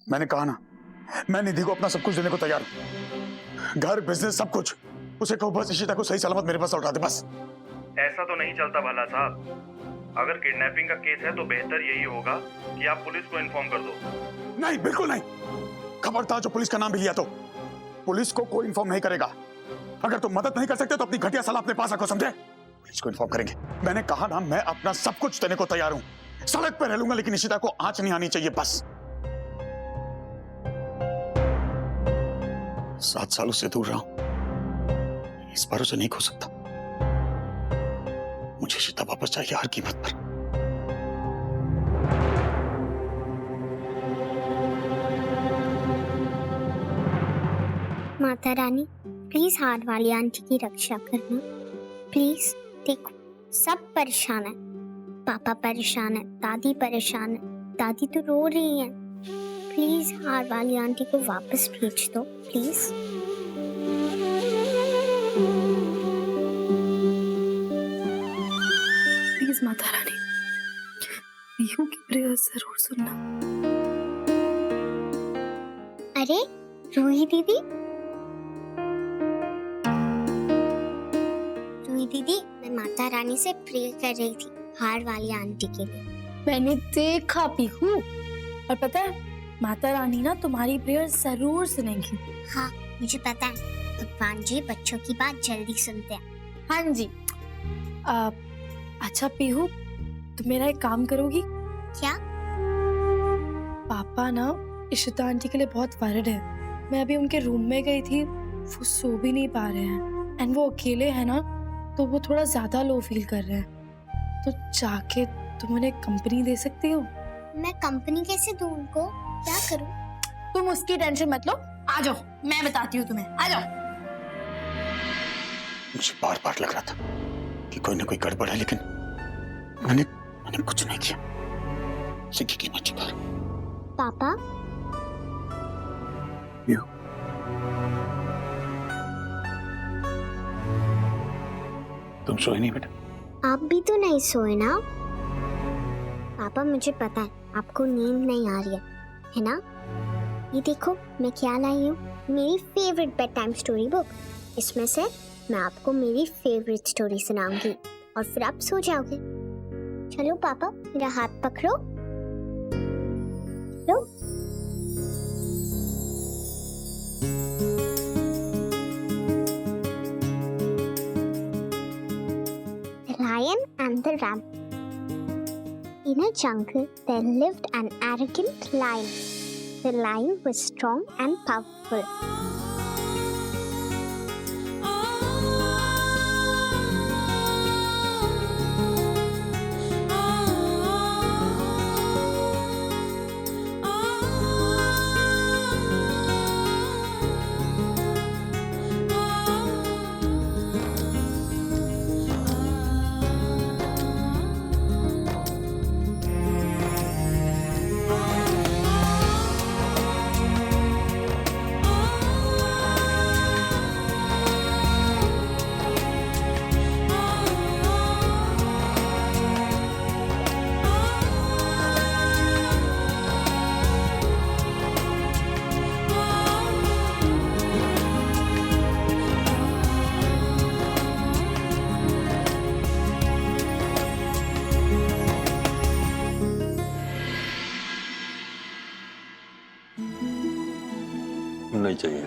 मैंने कहा ना, मैं निधि को अपना सब कुछ देने को तैयार हूँ। घर, बिजनेस, सब कुछ। उसे कहो बस इशिता को सही सलामत मेरे पास लौटा दे, बस। ऐसा तो नहीं चलता भला साहब। अगर किडनैपिंग का केस है तो बेहतर यही होगा कि आप पुलिस को इन्फॉर्म कर दो। नहीं, बिल्कुल नहीं। खबरदार जो पुलिस का नाम भी लिया तो पुलिस को कोई इन्फॉर्म नहीं करेगा। अगर तुम मदद नहीं कर सकते तो अपनी घटिया सलाह अपने पास रखो, समझे? पुलिस को इन्फॉर्म करेंगे। मैंने कहा ना, मैं अपना सब कुछ देने को तैयार हूं। सड़क पर रह लूंगा लेकिन इशिता को आंच नहीं आनी चाहिए, बस। 7 सालों से दूर रहा हूं, इस बार उसे नहीं खो सकता। मुझे इशिता वापस चाहिए हर कीमत पर। माता रानी, प्लीज हार वाली आंटी की रक्षा करना, प्लीज। देखो, सब परेशान है। पापा परेशान है, दादी परेशान है। दादी तो रो रही है। प्लीज हार वाली आंटी को वापस भेज दो, प्लीज। प्लीज माता रानी, पीहू की प्रेयर जरूर सुनना। अरे रूही दीदी, दीदी, मैं माता रानी से प्रे कर रही थी हार वाली आंटी के लिए। मैंने देखा पीहू, और पता है माता रानी ना तुम्हारी प्रेयर जरूर सुनेंगी। हाँ, मुझे पता है। भगवान जी बच्चों की बात जल्दी सुनते हैं। हाँ जी। अच्छा पीहू, तुम मेरा एक काम करोगी क्या? पापा ना इशिता आंटी के लिए बहुत वरिड है। मैं अभी उनके रूम में गई थी, वो सो भी नहीं पा रहे हैं, एंड वो अकेले है ना, तो वो थोड़ा ज्यादा लो फील कर रहे हैं। तो जाके तुम उन्हें कंपनी दे सकती हो? मैं कंपनी कैसे दूं उनको? क्या करूं? तुम उसकी टेंशन मत लो, आ जाओ, मैं बताती हूँ तुम्हें, आ जाओ। मुझे बार बार लग रहा था कि कोई ना कोई गड़बड़ है, लेकिन मैंने कुछ नहीं किया। सिक्की की मत चुका। पापा, तुम सोए नहीं बेटा? आप भी तो नहीं सोए ना? पापा, मुझे पता है आपको नींद नहीं आ रही है ना? ये देखो मैं क्या लाई हूँ, मेरी favourite bed time story book. इसमें से मैं आपको मेरी फेवरेट स्टोरी सुनाऊंगी और फिर आप सो जाओगे। चलो पापा, मेरा हाथ पकड़ो। लो। The Lion and the Ram. In a jungle, there lived an arrogant lion. The lion was strong and powerful. नहीं चाहिए।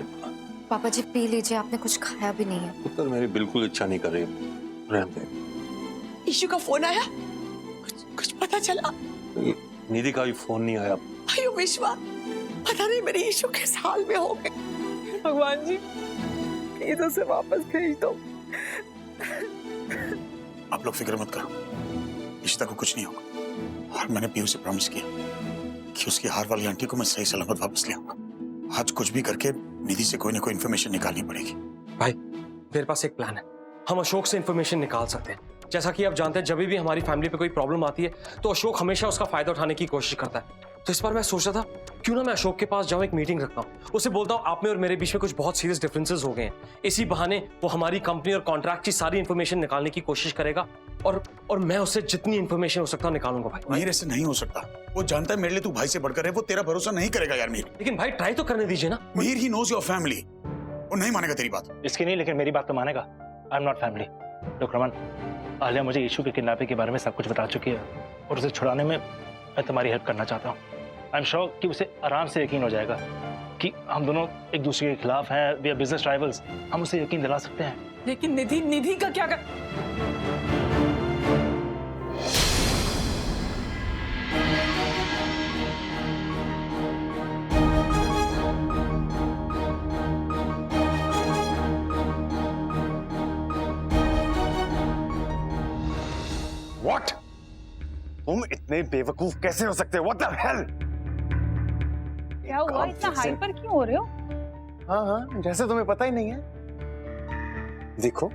पापा जी पी लीजिए, आपने कुछ खाया भी नहीं है। पुत्र मेरी बिल्कुल इच्छा नहीं कर रही, रहने दे। ईशु का फोन आया? कुछ पता चला? निधि का भी फोन नहीं आया। अयो विश्वा, पता नहीं मेरे ईशु किस हाल में हो गए। भगवान जी, प्लीज उसे वापस भेज दो। आप लोग फिक्र मत करो, इशिता को कुछ नहीं होगा। और मैंने पीयू से प्रॉमिस किया कि उसकी हार वाली आंटी को मैं सही सलामत वापस ले आऊंगा। आज कुछ भी करके निधि से कोई ना कोई इन्फॉर्मेशन निकालनी पड़ेगी। भाई, मेरे पास एक प्लान है। हम अशोक से इन्फॉर्मेशन निकाल सकते हैं। जैसा कि आप जानते हैं, जब भी हमारी फैमिली पे कोई प्रॉब्लम आती है तो अशोक हमेशा उसका फायदा उठाने की कोशिश करता है। तो इस बार मैं सोच रहा था, क्यों ना मैं अशोक के पास जाऊं, एक मीटिंग रखता हूं, उसे बोलता हूं आप में और मेरे बीच में कुछ बहुत सीरियस डिफरेंसेस हो गए हैं। इसी बहाने वो हमारी कंपनी और कॉन्ट्रैक्ट की सारी इन्फॉर्मेशन निकालने की कोशिश करेगा और मैं उससे जितनी इन्फॉर्मेशन हो सकता है निकालूंगा भाई। मीर ऐसे नहीं हो सकता। वो जानता है मेरे लिए तू भाई से बढ़कर है, वो तेरा भरोसा नहीं करेगा यार मीर। लेकिन भाई ट्राई तो करने दीजिए ना। Mir he knows your family, वो नहीं मानेगा तेरी बात। इसकी नहीं, लेकिन मेरी बात तो मानेगा। I am not family. Look Raman, Alia मुझे इशू के किडनैपिंग के बारे में सब कुछ बता चुकी है और उसे छुड़ाने में मैं तुम्हारी हेल्प करना चाहता हूँ। आई एम श्योर कि उसे आराम से यकीन हो जाएगा कि हम दोनों एक दूसरे के खिलाफ हैं, वी आर बिजनेस राइवल्स। हम उसे यकीन दिला सकते हैं। लेकिन निधि का क्या कर... What? तुम इतने बेवकूफ कैसे हो सकते हो? What the hell? क्या हुआ? इतना हाइपर क्यों हो रहे हो? हाँ, जैसे तुम्हें पता ही नहीं है। देखो,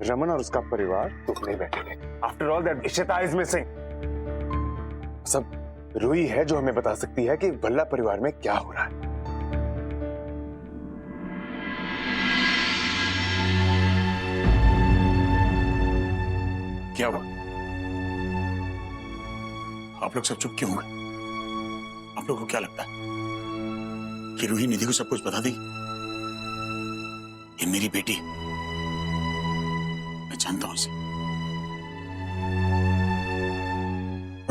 रमन और उसका परिवार दुख में बैठे थे। After all, that Ishita is missing. सब रूही है जो हमें बता सकती है कि भल्ला परिवार में क्या हो रहा है। क्या हुआ? आप लोग सब चुप क्यों हो गए? आप लोगों को क्या लगता है कि रूही निधि को सब कुछ बता देगी? ये मेरी बेटी, मैं जानता हूं इसे।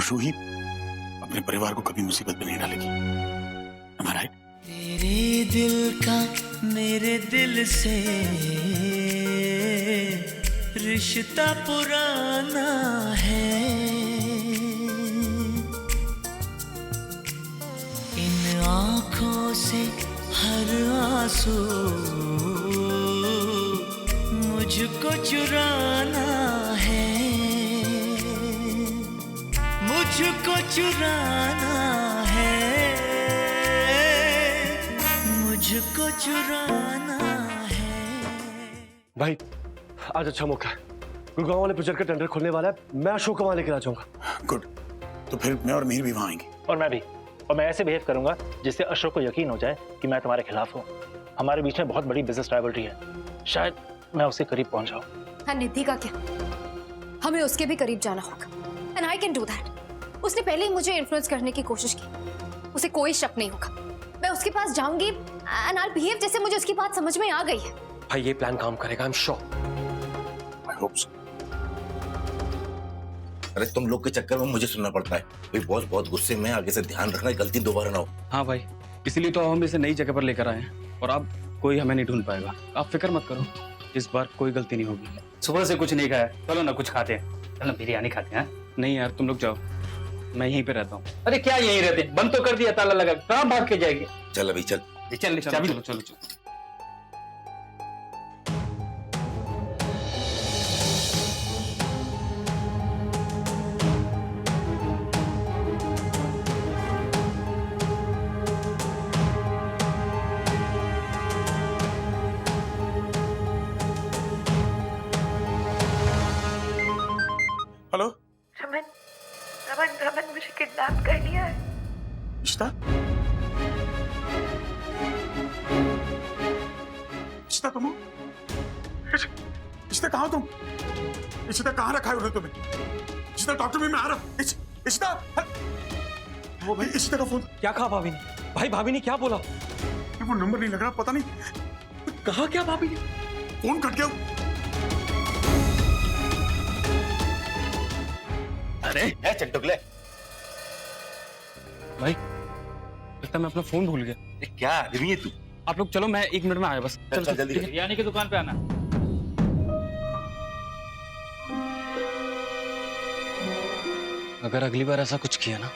रूही अपने परिवार को कभी मुसीबत में नहीं डालेगी। Am I right? तेरे दिल का मेरे दिल से रिश्ता पुराना है, इन आँखों से हर आंसू मुझको चुराना है, मुझको चुराना है, मुझको चुराना है। भाई आज अच्छा मौका है, गुड़गांव वाले प्रोजेक्ट का टेंडर खुलने वाला है। मैं अशोक को वहां लेकर आ जाऊंगा। गुड, तो फिर मैं और मीर भी वहां आएंगे। और मैं भी। और मैं ऐसे बिहेव करूंगा जिससे अशोक को यकीन हो जाए कि मैं तुम्हारे खिलाफ हूँ। हमारे बीच में बहुत बड़ी बिजनेस राइवलरी है, शायद मैं उसके करीब पहुंच जाऊं। हाँ, निधि का क्या? हमें उसके भी करीब जाना होगा। And I can do that. उसने पहले ही मुझे इन्फ्लुएंस करने की कोशिश की। उसे कोई शक नहीं होगा। मैं उसके पास जाऊंगी एंड आई बिहेव जैसे मुझे उसकी बात समझ में आ गई है। भाई ये प्लान काम करेगा, I am sure. I hope so. अरे तुम लोग के चक्कर में मुझे सुनना पड़ता है। भाई बॉस बहुत गुस्से में, आगे से ध्यान रखना, गलती दोबारा ना हो। हाँ भाई, इसीलिए तो हम इसे नई जगह पर लेकर आए हैं और अब कोई हमें नहीं ढूंढ पाएगा। आप फिक्र मत करो, इस बार कोई गलती नहीं होगी। सुबह से कुछ नहीं खाया, चलो ना कुछ खाते हैं। चलो बिरयानी खाते हैं। नहीं यार, तुम लोग जाओ, मैं यहीं पे रहता हूँ। अरे क्या यहीं रहते? बंद तो कर दिया, ताला लगा, कहाँ भाग के जाएंगे? चल अभी चल चल चाबी। चलो चलो चलो। हेलो रमन, रमन, रमन, मुझे किडनैप कर लिया है। इशिता? इशिता तुम हो? इशिता कहाँ हो तुम? इशिता कहाँ रखा है उन्होंने तुम्हें? इशिता डॉक्टर में मैं आ रहा हूँ। इशिता! वो भाई इशिता का फोन। क्या कहा भाभी ने? भाई भाभी ने क्या बोला? वो नंबर नहीं लग रहा, पता नहीं कहा क्या भाभी ने? फोन कट गया। अरे चंटुकले, भाई लगता मैं अपना फोन भूल गया। क्या आदमी है तू? आप लोग चलो, मैं 1 मिनट में आया बस। चल जल्दी। बिरयानी की दुकान पे आना। अगर अगली बार ऐसा कुछ किया ना,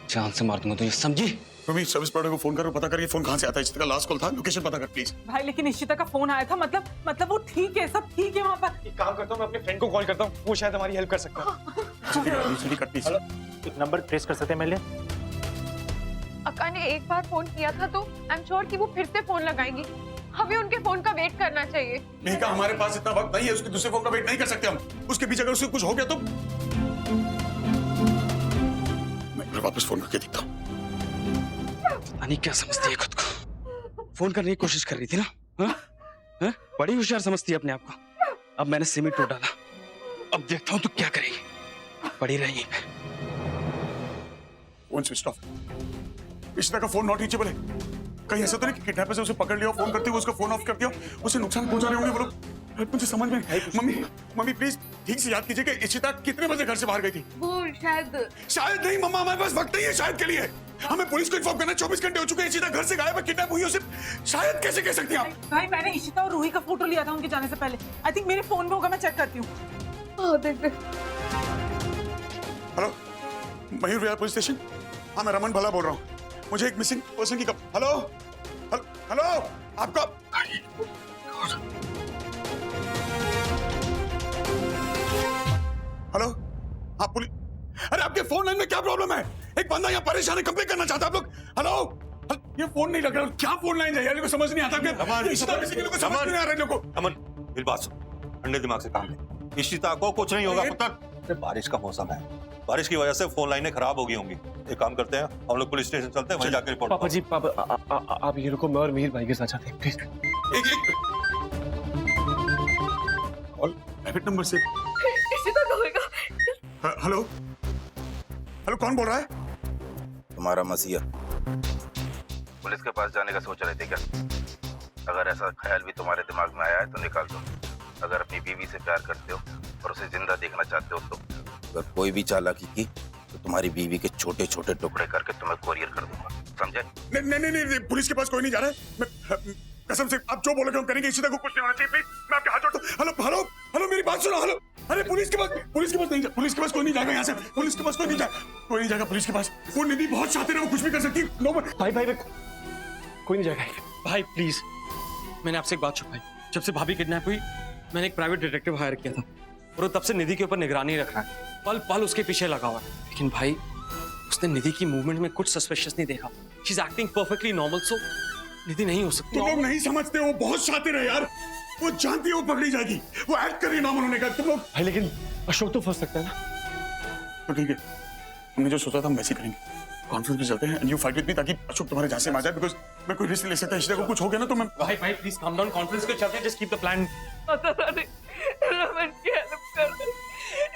जान से मार दूंगा तुझे, समझी? तुम सर्विस प्रोवाइडर को फोन करो, पता करके फोन कहाँ से आता है। इशिता का लास्ट कॉल था, लोकेशन पता कर प्लीज। भाई लेकिन इशिता का फोन आया था, मतलब वो ठीक है, सब ठीक है वहाँ पर। एक काम करता हूँ, मैं अपने फ्रेंड को कॉल करता हूँ, वो शायद हमारी हेल्प कर सकता है। जल्दी कट प्लीज। एक नंबर ट्रेस कर सकते हैं मेरे लिए? अक्का ने एक बार फोन किया था तो आई एम श्योर कि वो फिर से फोन लगाएंगी। हमें उनके फोन का वेट करना चाहिए। नहीं कहा, हमारे पास इतना वक्त नहीं है, उसके दूसरे फोन का वेट नहीं कर सकते हम। उसके बीच अगर उससे कुछ हो गया तो मैं वापस फोन करके दिखता हूँ। नहीं क्या समझती है खुद को? फोन करने की कोशिश कर रही थी ना? हाँ? हाँ? बड़ी होशियार समझती है अपने आप को। अब मैंने सिम ही टूट डाला। अब देखता हूँ तो क्या करेगी, पड़ी रहेगी। Phone switch off. इशिता का फोन नॉट रीचेबल है। कहीं ऐसा तो नहीं कि किडनैपर से उसे पकड़ लिया, फोन करते हुए उसका फोन ऑफ कर दिया, उसे नुकसान पहुंचा रहे होंगे वो लोग। मुझे समझ में मम्मी प्लीज ठीक से याद कीजिए कि इशिता कितने बजे घर से बाहर गई थी? वो शायद नहीं मम्मा, हमारे पास वक्त नहीं है शायद के लिए। हमें पुलिस को इन्फॉर्म करना, 24 घंटे हो चुके हैं, इशिता घर से गायब है, किडनैप हुई है। उसे शायद कैसे कह सकती हैं आप? भाई मैंने इशिता और रूही का फोटो लिया था उनके जाने से पहले। आई थिंक मेरे फोन में होगा, मैं चेक करती हूँ। Hello, Mayur Vihar police station. हाँ, मैं रमन भला बोल रहा हूँ। मुझे एक मिसिंग पर्सन की हेलो हेलो, आपका हेलो, आप पुलिस? अरे आपके फोन लाइन में क्या प्रॉब्लम है? एक बंदा यहाँ परेशान है, कंप्लेंट करना चाहता है। आप लोग हेलो, ये फोन नहीं लग रहा। क्या फोन लाइन है यार, को समझ नहीं आता। इशिता किसी को समझ नहीं आ रहा है लोगों को। अमन, मेरी बात सुन, ठंडे दिमाग से काम ले। इशिता को कुछ नहीं होगा पुत्र। बारिश का मौसम है, बारिश की वजह से फोन लाइनें खराब हो गई होंगी। एक काम करते हैं, हम लोग पुलिस स्टेशन चलते हैं, वहीं जाकर रिपोर्ट। पापा जी, पापा आप ये रुको, मैं और मिहिर भाई के साथ जाते हैं प्लीज। कॉल प्राइवेट नंबर से। इशिता का होगा। हेलो हेलो, कौन बोल रहा है? तुम्हारा मसीहा। पुलिस के पास जाने का सोच रहे थे क्या? अगर ऐसा ख्याल भी तुम्हारे दिमाग में आया है तो निकाल दो। अगर अपनी बीवी से प्यार करते हो और उसे जिंदा देखना चाहते हो तो अगर कोई भी चालाकी की तो तुम्हारी बीवी के छोटे छोटे टुकड़े करके तुम्हें कोरियर कर दूंगा, समझे? नहीं, पुलिस के पास कोई नहीं जा रहा है। मैं कसम से आप जो बोलोगे हम करेंगे। इशिता को कुछ नहीं होना चाहिए, प्लीज। मैं आपके हाथ जोड़ता हूं। हेलो, मेरी बात सुनो। हेलो, अरे पुलिस के पास नहीं, पुलिस के पास कोई नहीं जाएगा यहाँ से। पुलिस के पास कोई नहीं जाएगा पुलिस के पास। वो निधि बहुत शातिर है, वो कुछ भी कर सकती है। भाई कोई नहीं जाएगा भाई, प्लीज। मैंने आपसे एक बात छुपाई। जब से भाभी किडनैप हुई, मैंने एक प्राइवेट डिटेक्टिव हायर किया था और वो तब से निधि के ऊपर निगरानी रख रहा है। पल पल उसके पीछे लगा हुआ है। लेकिन भाई, उसने निधि की मूवमेंट में कुछ सस्पिशियस नहीं देखा। She is acting perfectly normal, so Nidhi नहीं हो सकती। तुम लोग नहीं समझते, वो बहुत शातिर है यार। वो जानती है वो पकड़ी जाएगी। वो एक्ट कर रही है नॉर्मल होने का। तुम लोग भाई, लेकिन अशोक तो फंस सकता है ना। तो ठीक है, हमने जो सोचा था हम वैसे करेंगे। कॉन्फ्रेंस में चलते हैं and you fight with me, ताकि अशोक तुम्हारे जान से मार जाए। बिकॉज़ मैं कोई रिस्क ले सकता है। इशिता को कुछ हो गया ना तो मैं। भाई प्लीज काम डाउन, कॉन्फ्रेंस पे चलते हैं, just keep the plan. Raman की हेल्प कर,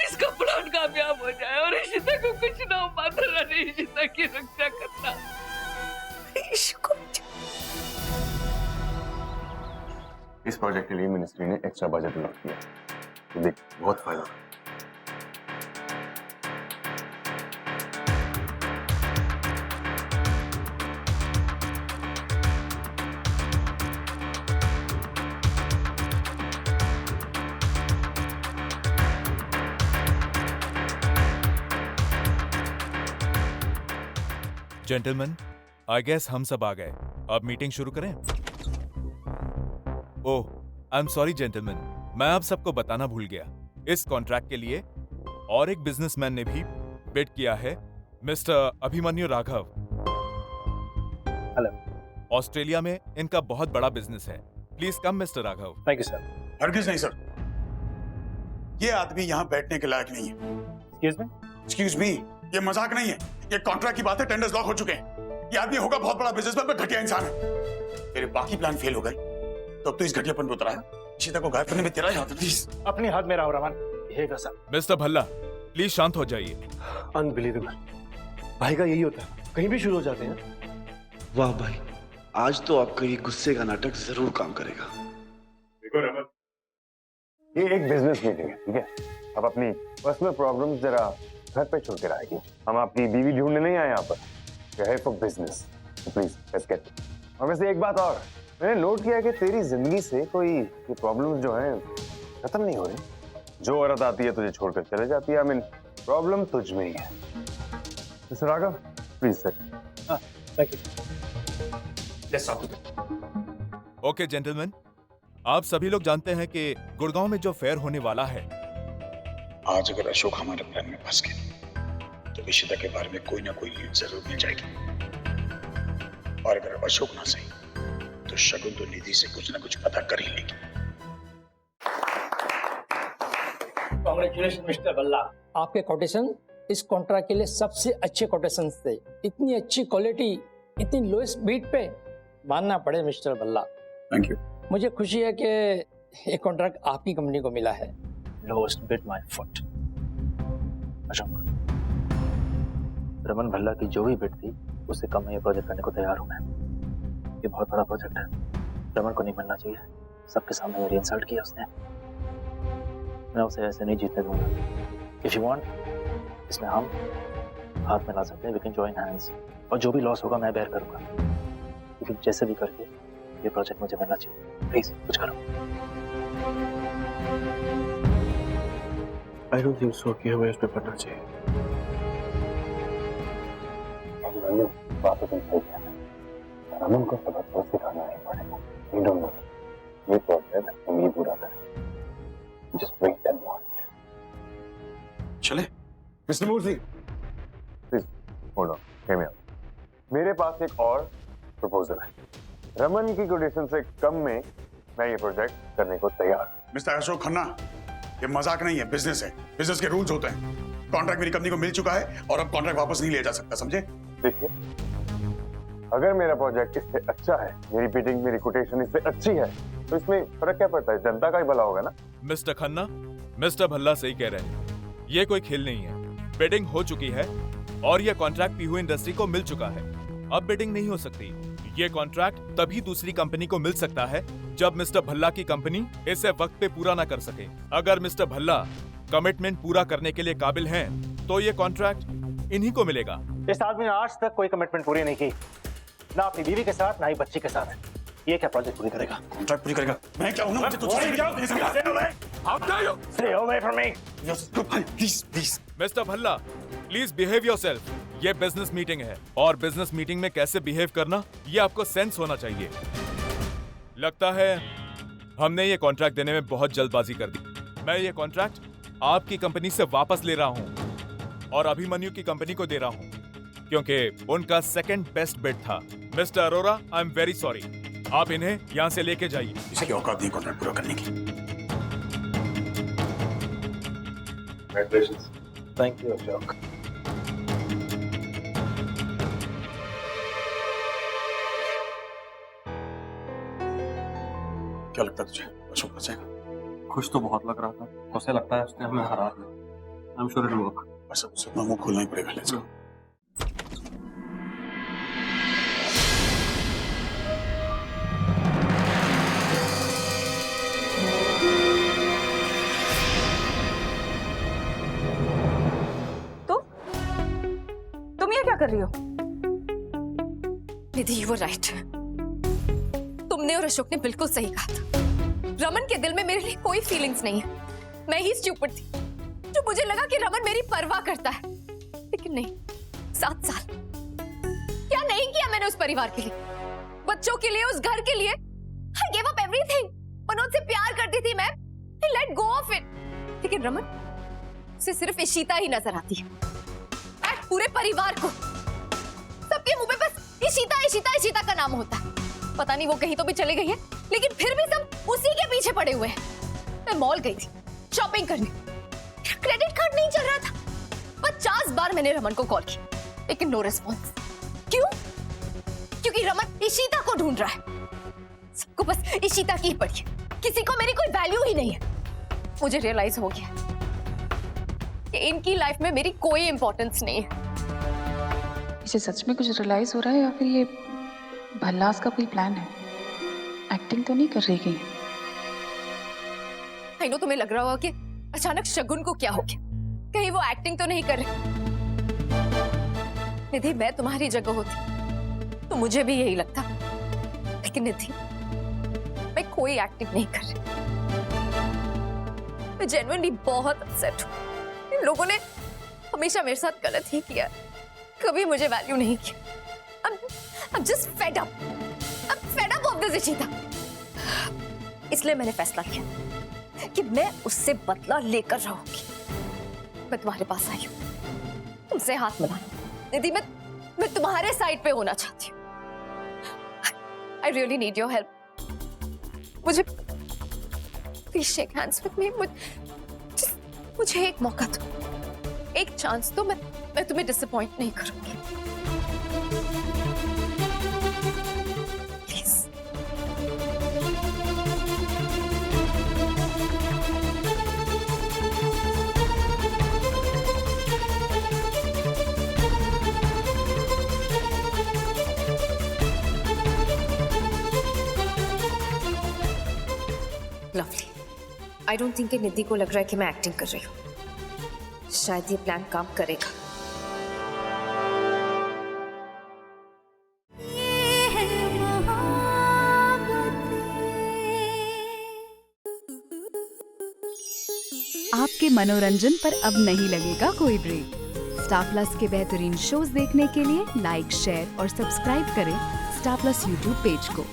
इसका प्लान कामयाब हो जाए और इशिता को कुछ ना हो। माता रानी इशिता की रक्षा करना। इस प्रोजेक्ट के लिए मिनिस्ट्री ने एक्स्ट्रा बजट अलॉट किया। तो देख, बहुत फायदा। जेंटलमैन, आई गेस हम सब आ गए। अब मीटिंग शुरू करें। ओह, आई एम सॉरी जेंटलमैन, मैं आप सबको बताना भूल गया। इस कॉन्ट्रैक्ट के लिए और एक बिजनेसमैन ने भी बिड किया है, mister Abhimanyu Raghav. Hello. Australia में इनका बहुत बड़ा बिजनेस है। Please come mister Raghav. Thank you sir. हरगिज नहीं सर, ये आदमी यहाँ बैठने के लायक नहीं है। एक्सक्यूज मी, ये मजाक नहीं है। ये कॉन्ट्रैक्ट की बात है, टेंडर्स लॉक हो चुके हैं। ये आदमी होगा बहुत बड़ा बिजनेसमैन पर घटिया इंसान है। मेरे बाकी प्लान फेल हो गए तो अब तो इस घटियापन पे उतरा है। इशिता को गायब करने में तेरा ही हाथ है। प्लीज अपनी हाथ में रहो रमन। ये कैसा? मिस्टर भल्ला, प्लीज शांत हो जाइए। अनबिलीवेबल, भाई का यही होता है, कहीं भी शुरू हो जाते हैं। वाह भाई, आज तो आपका ये गुस्से का नाटक जरूर काम करेगा। देखो रमन, ये एक बिजनेस मीटिंग है, ठीक है? अब अपनी पर्सनल प्रॉब्लम्स जरा घर पे छोड़ के आएगी। हम आपकी बीवी ढूंढने नहीं आए यहाँ पर, for business. Please let's get. और वैसे एक बात और, मैंने नोट किया कि तेरी जिंदगी से कोई ये प्रॉब्लम्स जो हैं खत्म नहीं हो रही। जो औरत आती है तुझे छोड़कर चले जाती है। आई मीन प्रॉब्लम तुझ में ही है। Mister Raghav, please sir. Thank you. Okay gentleman, आप सभी लोग जानते हैं कि गुड़गांव में जो फेयर होने वाला है, आज अगर अशोक हमारे प्लान में फंस गए तो इशिता के बारे में कोई ना कोई लीड जरूर मिल जाएगी। और अगर अशोक ना सही तो शगुन तो निधि से कुछ ना कुछ पता कर ही लेगी। कांग्रेचुलेशन मिस्टर भल्ला, आपके कोटेशन इस कॉन्ट्रैक्ट के लिए सबसे अच्छे कोटेशन थे। इतनी अच्छी क्वालिटी इतनी लोएस्ट बीट पे, मानना पड़े मिस्टर भल्ला। Thank you. मुझे खुशी है कि ये कॉन्ट्रैक्ट आपकी कंपनी को मिला है। lowest bid my foot. Ashok, Raman Bhalla की जो भी बिड थी उससे कम में ये प्रोजेक्ट करने को तैयार हूं मैं। ये बहुत बड़ा प्रोजेक्ट है, रमन को नहीं मिलना चाहिए। सबके सामने मेरी इंसल्ट की उसने, मैं उसे ऐसे नहीं जीतने दूंगा। इफ यू वांट, इसमें हम हाथ में ला सकते हैं, वी कैन जॉइन हैंड्स, और जो भी लॉस होगा मैं बेयर करूंगा, लेकिन जैसे भी करके ये प्रोजेक्ट मुझे मिलना चाहिए। प्लीज कुछ करो। आई डोंट थिंक सो कि हमें इस पे पढ़ना चाहिए। बात तो सही है, रमन को सबक तो सिखाना ही पड़ेगा। You don't know. ये प्रोजेक्ट हम ही पूरा करें। Just wait and watch. चले mister Murthy, please hold on, hear me out. मेरे पास एक और प्रपोजल है। रमन की कोटेशन से कम में मैं ये प्रोजेक्ट करने को तैयार हूं। मिस्टर अशोक खन्ना, ये मजाक नहीं है, बिजनेस है, बिजनेस के रूल्स होते हैं। कॉन्ट्रैक्ट मेरी कंपनी को मिल चुका है और अब कॉन्ट्रैक्ट वापस नहीं लिया जा सकता, समझे? देखिए, अगर मेरा प्रोजेक्ट इससे अच्छा है, मेरी बिडिंग, मेरी कोटेशन इससे अच्छी है, तो इसमें फर्क क्या पड़ता है? जनता का ही भला होगा ना। मिस्टर खन्ना, मिस्टर भल्ला सही कह रहे हैं। ये कोई खेल नहीं है। बिडिंग हो चुकी है और ये कॉन्ट्रैक्ट पीहू इंडस्ट्री को मिल चुका है। अब बिडिंग नहीं हो सकती। ये कॉन्ट्रैक्ट तभी दूसरी कंपनी को मिल सकता है जब मिस्टर भल्ला की कंपनी इसे वक्त पे पूरा ना कर सके। अगर मिस्टर भल्ला कमिटमेंट पूरा करने के लिए काबिल हैं, तो ये कॉन्ट्रैक्ट इन्हीं को मिलेगा। इस आदमी ने आज तक कोई कमिटमेंट पूरी नहीं की, ना अपनी बीवी के साथ, ना ही बच्ची के साथ। ये क्या प्रोजेक्ट पूरी करेगा? कॉन्ट्रैक्ट पूरी करेगा? मैं क्या हूं ना, मुझे तो Stay away from me. Please mister Bhalla, please behave yourself. ये बिजनेस मीटिंग है और बिजनेस मीटिंग में कैसे बिहेव करना, ये आपको सेंस होना चाहिए। लगता है हमने ये कॉन्ट्रैक्ट देने में बहुत जल्दबाजी कर दी। मैं ये कॉन्ट्रैक्ट आपकी कंपनी से वापस ले रहा हूं और अभिमन्यु की कंपनी को दे रहा हूं, क्योंकि उनका सेकंड बेस्ट बिड था। Mister Arora, I am very sorry. आप इन्हें यहां से लेके जाइए। इसकी औकात नहीं कॉन्ट्रैक्ट पूरा करने की। Thank you Ashok. क्या लगता है तुझे, अशोक बचेगा? खुश तो बहुत लग रहा था, उसे लगता है उसने हमें हरा दिया। I am sure it will work. बस अब उसे मुंह खोलना ही पड़ेगा। Let's go. तुम ये क्या कर रही हो? निधि, यू वर राइट। तुमने और अशोक ने बिल्कुल सही कहा था। रमन के दिल में मेरे लिए कोई फीलिंग्स नहीं है। मैं ही स्टूपिड थी जो मुझे लगा कि रमन मेरी परवाह करता है, लेकिन नहीं। 7 साल क्या नहीं किया मैंने उस परिवार के लिए, बच्चों के लिए, उस घर के लिए। I gave up everything। Manoj से प्यार करती थी मैं, I let go of it। लेकिन रमन से सिर्फ इशिता ही नजर आती है। पूरे परिवार को, सबके मुंह पे बस इशिता इशिता इशिता का नाम होता है। पता नहीं वो कहीं तो भी चली गई है, लेकिन फिर भी सब उसी के पीछे पड़े हुए हैं। मैं मॉल गई थी शॉपिंग करने, क्रेडिट कार्ड नहीं चल रहा था। 50 बार मैंने रमन को कॉल की, लेकिन नो रिस्पॉन्स। क्यों? क्योंकि रमन इशिता को ढूंढ रहा है। सबको बस इशिता की ही पड़ी है, किसी को मेरी कोई वैल्यू ही नहीं है। मुझे रियलाइज हो गया कि इनकी लाइफ में मेरी कोई इंपॉर्टेंस नहीं है। इसे सच में कुछ रियलाइज हो रहा है या फिर ये भल्लास का कोई प्लान है? एक्टिंग तो नहीं कर रही कहीं? आई नो तुम्हें लग रहा होगा कि अचानक शगुन को क्या हो गया, कहीं वो एक्टिंग तो नहीं कर रही। निधि, मैं तुम्हारी जगह होती तो मुझे भी यही लगता, लेकिन निधि मैं कोई एक्टिंग नहीं कर रही। मैं जेन्युइनली बहुत अपसेट हूँ। इन लोगों ने हमेशा मेरे साथ गलत ही किया, कभी मुझे वैल्यू नहीं की। I'm just fed up. I'm fed up of this Ishita. इसलिए मैंने फैसला किया कि मैं उससे बदला लेकर रहूंगी। मैं तुम्हारे पास आई हूँ तुमसे हाथ मिलाने। निधि, मैं तुम्हारे साइड पे होना चाहती हूँ। I really need your help. मुझे please shake hands with me. मुझे एक मौका दो, एक चांस दो। मैं तुम्हें डिसअपॉइंट नहीं करूंगी। Please. Lovely. I don't think कि निधि को लग रहा है कि मैं एक्टिंग कर रही हूँ। शायद ये प्लान काम करेगा। आपके मनोरंजन पर अब नहीं लगेगा कोई ब्रेक। स्टार प्लस के बेहतरीन शोज देखने के लिए लाइक, शेयर और सब्सक्राइब करें स्टार प्लस यूट्यूब पेज को।